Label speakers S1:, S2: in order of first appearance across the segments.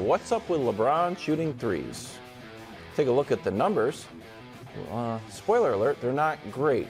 S1: what's up with LeBron shooting threes? Take a look at the numbers. Spoiler alert, they're not great.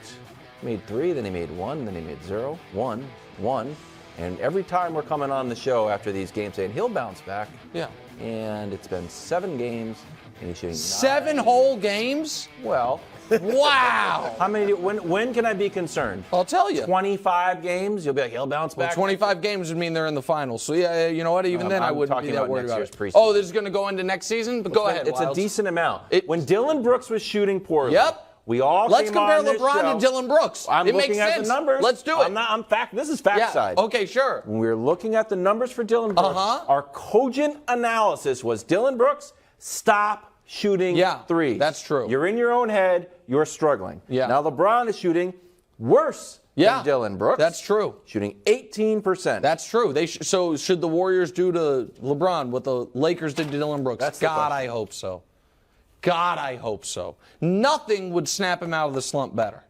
S1: He made 3, then he made 1, then he made 0, 1, 1. And every time we're coming on the show after these games saying he'll bounce back.
S2: Yeah.
S1: And it's been 7 games, and he's shooting
S2: 7 whole games?
S1: Well.
S2: Wow.
S1: How many? When can I be concerned?
S2: I'll tell you.
S1: 25 games? You'll be like, he'll bounce back?
S2: 25 games would mean they're in the finals. So, yeah, you know what? Even then, I wouldn't be that worried about it.
S1: Oh,
S2: this is going to go into next season? But go ahead,
S1: It's
S2: Wiles.
S1: a decent amount. When Dylan Brooks was shooting poorly.
S2: Yep.
S1: Let's
S2: compare LeBron to Dylan Brooks.
S1: I'm looking
S2: makes
S1: at
S2: sense.
S1: the numbers.
S2: Let's do it.
S1: This is fact side.
S2: Okay, sure.
S1: When we were looking at the numbers for Dylan Brooks, our cogent analysis was Dylan Brooks, stop shooting threes.
S2: That's true.
S1: You're in your own head. You're struggling.
S2: Yeah.
S1: Now LeBron is shooting worse than Dylan Brooks.
S2: That's true.
S1: Shooting 18%.
S2: That's true. So should the Warriors do to LeBron what the Lakers did to Dylan Brooks? God, I hope so. God, I hope so. Nothing would snap him out of the slump better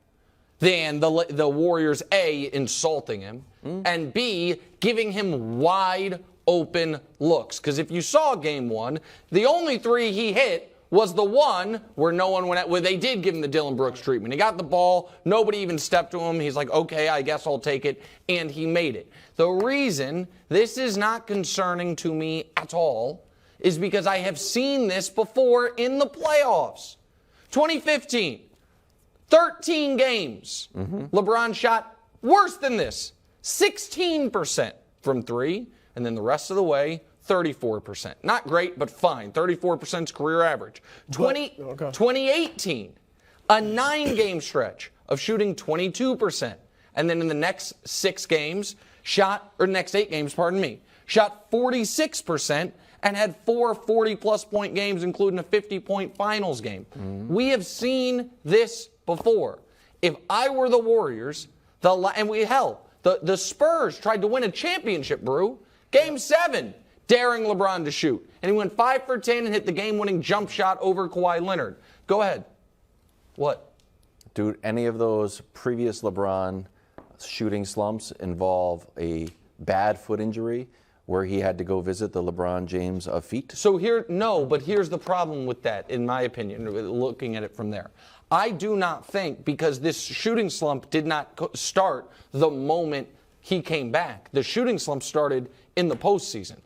S2: than the Warriors, A, insulting him, and B, giving him wide open looks. Because if you saw game 1, the only 3 he hit was the one where no one went out, where they did give him the Dylan Brooks treatment. He got the ball, nobody even stepped to him. He's like, okay, I guess I'll take it, and he made it. The reason this is not concerning to me at all is because I have seen this before in the playoffs. 2015, 13 games. LeBron shot worse than this, 16% from 3, and then the rest of the way, 34%. Not great, but fine. 34% is career average. 2018, a 9-game stretch of shooting 22%. And then in the next 6 games, next 8 games, shot 46%. And had 4 40-plus point games, including a 50-point finals game. We have seen this before. If I were the Warriors, the Spurs tried to win a championship, Brew. Game 7, daring LeBron to shoot. And he went 5 for 10 and hit the game-winning jump shot over Kawhi Leonard. Go ahead. What?
S1: Do any of those previous LeBron shooting slumps involve a bad foot injury where he had to go visit the LeBron James of feet?
S2: So but here's the problem with that, in my opinion, looking at it from there. I do not think, because this shooting slump did not start the moment he came back. The shooting slump started in the postseason.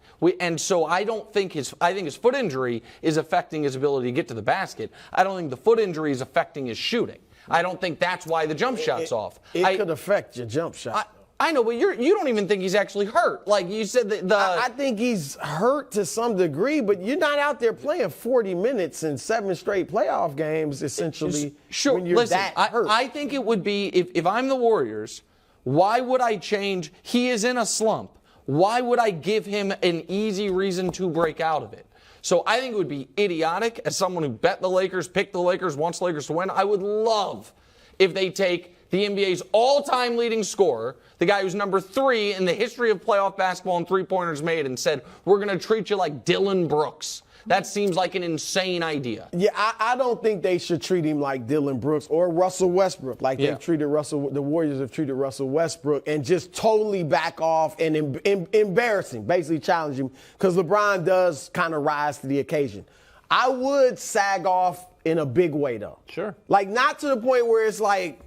S2: And so I think his foot injury is affecting his ability to get to the basket. I don't think the foot injury is affecting his shooting. I don't think that's why the jump shot's off.
S3: It could affect your jump shot.
S2: I know, but you don't even think he's actually hurt. Like you said,
S3: I think he's hurt to some degree, but you're not out there playing 40 minutes in 7 straight playoff games, essentially,
S2: sure,
S3: when you're that hurt.
S2: I think it would be, if I'm the Warriors, why would I change? He is in a slump. Why would I give him an easy reason to break out of it? So I think it would be idiotic, as someone who bet the Lakers, picked the Lakers, wants the Lakers to win. I would love if they take the NBA's all-time leading scorer, the guy who's number 3 in the history of playoff basketball and three-pointers made, and said, we're going to treat you like Dylan Brooks. That seems like an insane idea.
S3: Yeah, I don't think they should treat him like Dylan Brooks or Russell Westbrook, like they've treated the Warriors have treated Russell Westbrook, and just totally back off and embarrass him, basically challenge him, because LeBron does kind of rise to the occasion. I would sag off in a big way, though.
S1: Sure.
S3: Like, not to the point where it's like,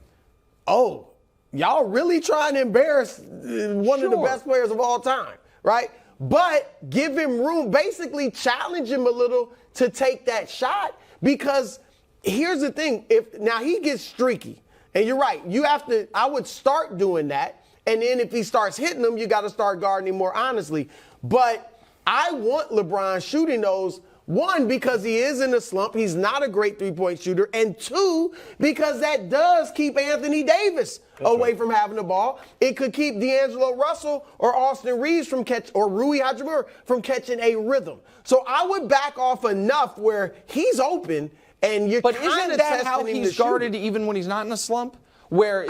S3: oh, y'all really trying to embarrass one of the best players of all time, right? But give him room, basically challenge him a little to take that shot, because here's the thing. Now he gets streaky, and you're right, I would start doing that, and then if he starts hitting them, you got to start guarding him more honestly. But I want LeBron shooting those. 1, because he is in a slump. He's not a great three-point shooter. And 2, because that does keep Anthony Davis away from having the ball. It could keep D'Angelo Russell or Austin Reeves or Rui Hachimura from catching a rhythm. So I would back off enough where he's open and you're kind of testing him. But isn't that how he's
S2: guarded even when he's not in a slump? Where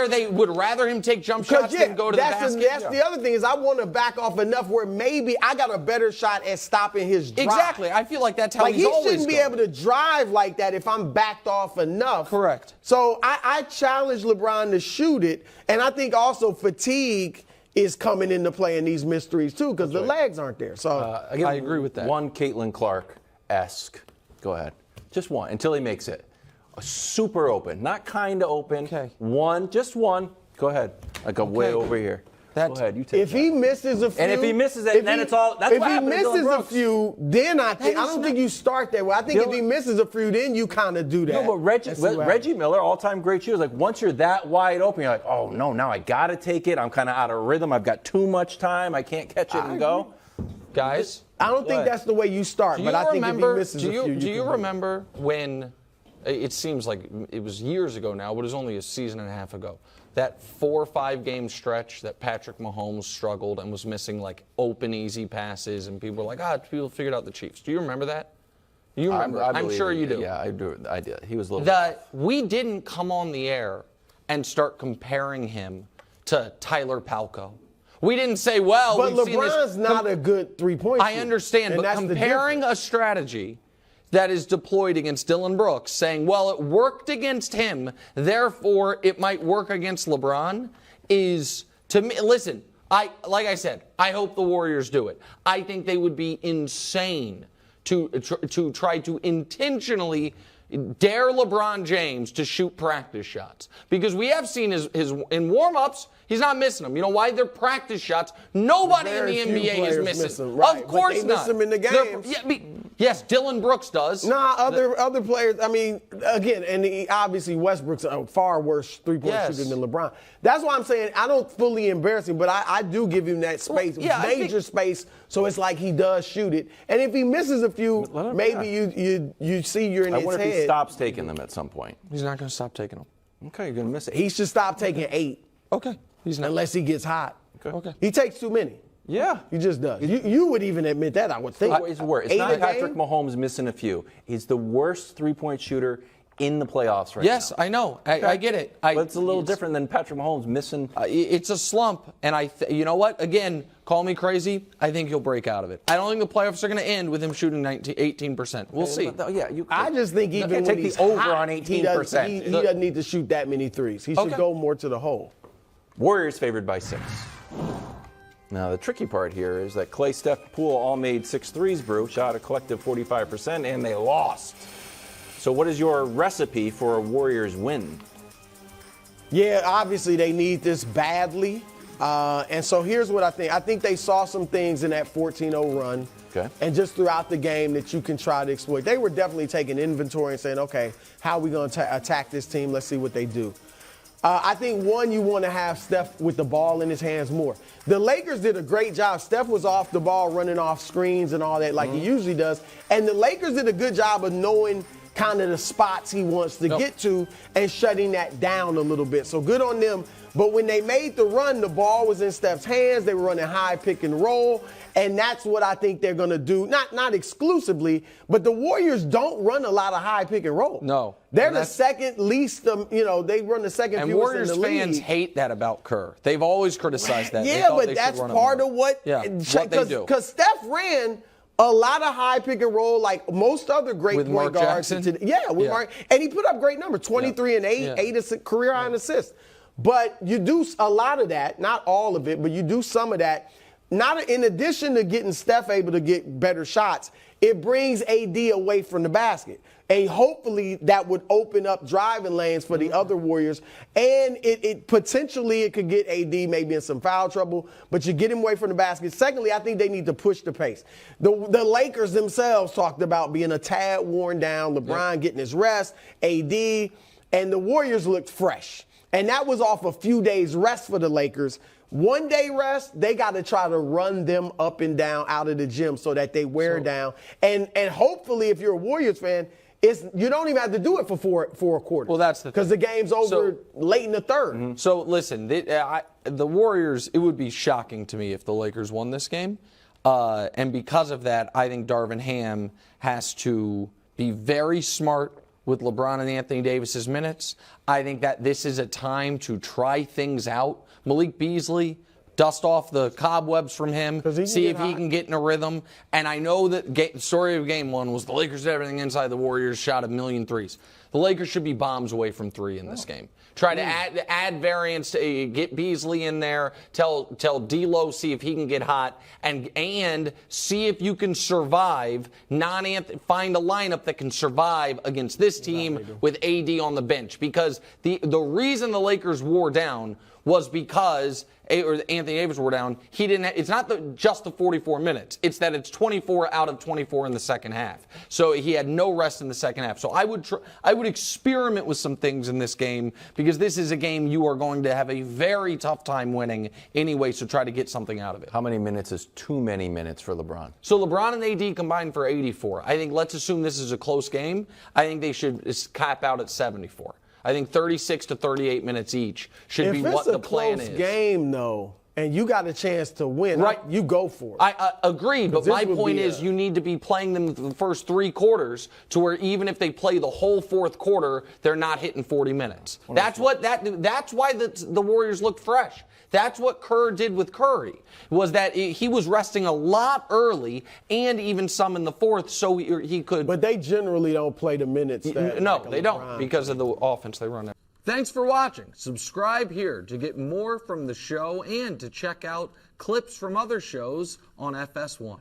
S2: they would rather him take jump shots than go to the basket?
S3: That's the other thing, is I want to back off enough where maybe I got a better shot at stopping his drive.
S2: Exactly. I feel like that's how he's always
S3: he shouldn't be able to drive like that if I'm backed off enough.
S2: Correct.
S3: So I challenge LeBron to shoot it, and I think also fatigue is coming into play in these mysteries too, because the legs aren't there. So
S2: I agree with that.
S1: One Caitlin Clark-esque. Go ahead. Just one until he makes it. Super open, not kind of open.
S2: Okay.
S1: One, just one. Go ahead. Like way over here. Go ahead. You take
S3: if he misses a few,
S1: and if he misses it, then it's all. That's
S3: if
S1: what
S3: he
S1: happens to Dylan
S3: misses a
S1: Brooks.
S3: few, then I don't think you start that way. I think if he misses a few, then you kind of do that.
S1: No, but Reggie Miller, all-time great shooter, like once you're that wide open, you're like, oh no, now I gotta take it. I'm kind of out of rhythm. I've got too much time. I can't catch it and go.
S2: Guys,
S3: I don't think that's the way you start, but I think if he misses a few,
S2: do you remember when? It seems like it was years ago now, but it was only a season and a half ago. That 4 or 5 game stretch that Patrick Mahomes struggled and was missing like open, easy passes, and people were like, people figured out the Chiefs. Do you remember that? You remember? I'm sure you do.
S1: Yeah, I do. I did. He was a little.
S2: We didn't come on the air and start comparing him to Tyler Palko. We didn't say, well,
S3: but
S2: we've
S3: LeBron's
S2: seen this.
S3: not a good three-point shooter.
S2: I understand, but comparing a strategy that is deployed against Dylan Brooks, saying, well, it worked against him, therefore it might work against LeBron, is, to me, listen, like I said, I hope the Warriors do it. I think they would be insane to try to intentionally dare LeBron James to shoot practice shots. Because we have seen his in warm-ups, he's not missing them. You know why? They're practice shots. Nobody in the NBA is missing.
S3: Right.
S2: Of course
S3: but they
S2: not.
S3: miss them in the games.
S2: Yes, Dylan Brooks does.
S3: Nah, other players, I mean, again, and obviously Westbrook's a far worse three-point shooter than LeBron. That's why I'm saying I don't fully embarrass him, but I do give him that space, major space, so it's like he does shoot it. And if he misses a few, maybe you see you're in his head.
S1: I wonder if he stops taking them at some point.
S2: He's not going to stop taking them.
S1: Okay, you're going to miss it.
S3: He should stop taking 8.
S2: Okay. He's not.
S3: Unless he gets hot.
S2: Okay.
S3: He takes too many.
S1: Yeah.
S3: He just does. You would even admit that, I would think.
S1: It's worse. It's not Patrick Mahomes missing a few. He's the worst three-point shooter in the playoffs right now.
S2: Yes, I know. I get it.
S1: But it's a little different than Patrick Mahomes missing.
S2: It's a slump. And you know what? Again, call me crazy. I think he'll break out of it. I don't think the playoffs are going to end with him shooting 18%. We'll see.
S3: I just think even when
S1: take
S3: he's
S1: the over
S3: hot,
S1: on 18%.
S3: He doesn't need to shoot that many threes. He should go more to the hole.
S1: Warriors favored by 6. Now, the tricky part here is that Clay, Steph, Poole all made 6 threes, Brew, shot a collective 45%, and they lost. So what is your recipe for a Warriors win?
S3: Yeah, obviously they need this badly. And so here's what I think. I think they saw some things in that 14-0 run.
S1: Okay.
S3: And just throughout the game that you can try to exploit. They were definitely taking inventory and saying, okay, how are we going to attack this team? Let's see what they do. I think, one, you want to have Steph with the ball in his hands more. The Lakers did a great job. Steph was off the ball, running off screens and all that like he usually does. And the Lakers did a good job of knowing kind of the spots he wants to get to and shutting that down a little bit. So good on them. But when they made the run, the ball was in Steph's hands. They were running high pick and roll. And that's what I think they're going to do. Not exclusively, but the Warriors don't run a lot of high pick and roll.
S2: No.
S3: They're the second least, they run the second
S2: and
S3: fewest
S2: Warriors
S3: in the league.
S2: fans hate that about Kerr. They've always criticized that.
S3: Yeah, but that's part of what
S2: they do.
S3: Because Steph ran a lot of high pick and roll like most other great
S2: with
S3: point guards. Mark. And he put up great numbers, 23 and 8 career high in assists. But you do a lot of that, not all of it, but you do some of that. Not in addition to getting Steph able to get better shots, it brings AD away from the basket. And hopefully that would open up driving lanes for the other Warriors. And it potentially could get AD maybe in some foul trouble, but you get him away from the basket. Secondly, I think they need to push the pace. The Lakers themselves talked about being a tad worn down, LeBron getting his rest, AD, and the Warriors looked fresh. And that was off a few days rest for the Lakers. 1 day rest, they got to try to run them up and down out of the gym so that they wear down. And hopefully, if you're a Warriors fan, you don't even have to do it for four quarters.
S2: Well, that's the thing.
S3: Because the game's over late in the third.
S2: Mm-hmm. So, listen, the Warriors, it would be shocking to me if the Lakers won this game. And because of that, I think Darvin Ham has to be very smart with LeBron and Anthony Davis's minutes. I think that this is a time to try things out. Malik Beasley, dust off the cobwebs from him, see if he can get in a rhythm. And I know that the story of game one was the Lakers did everything inside, the Warriors shot a million threes. The Lakers should be bombs away from three in this game. Try to add variance, to get Beasley in there, tell D'Lo, see if he can get hot, and see if you can survive, find a lineup that can survive against this team with AD on the bench. Because the reason the Lakers wore down was because Anthony Davis wore down. It's not just the 44 minutes. It's that it's 24 out of 24 in the second half. So he had no rest in the second half. So I would experiment with some things in this game, because this is a game you are going to have a very tough time winning anyway. So try to get something out of it.
S1: How many minutes is too many minutes for LeBron?
S2: So LeBron and AD combined for 84. I think, let's assume this is a close game. I think they should cap out at 74. I think 36 to 38 minutes each should be what the plan is.
S3: If it's a close game, though, and you got a chance to win, right, you go for it.
S2: I agree, but my point is you need to be playing them the first three quarters to where even if they play the whole fourth quarter, they're not hitting 40 minutes. That's why the Warriors look fresh. That's what Kerr did with Curry, was that he was resting a lot early and even some in the fourth, so he could.
S3: But they generally don't play the minutes.
S2: No, they don't, because of the offense they run there. Thanks for watching. Subscribe here to get more from the show and to check out clips from other shows on FS1.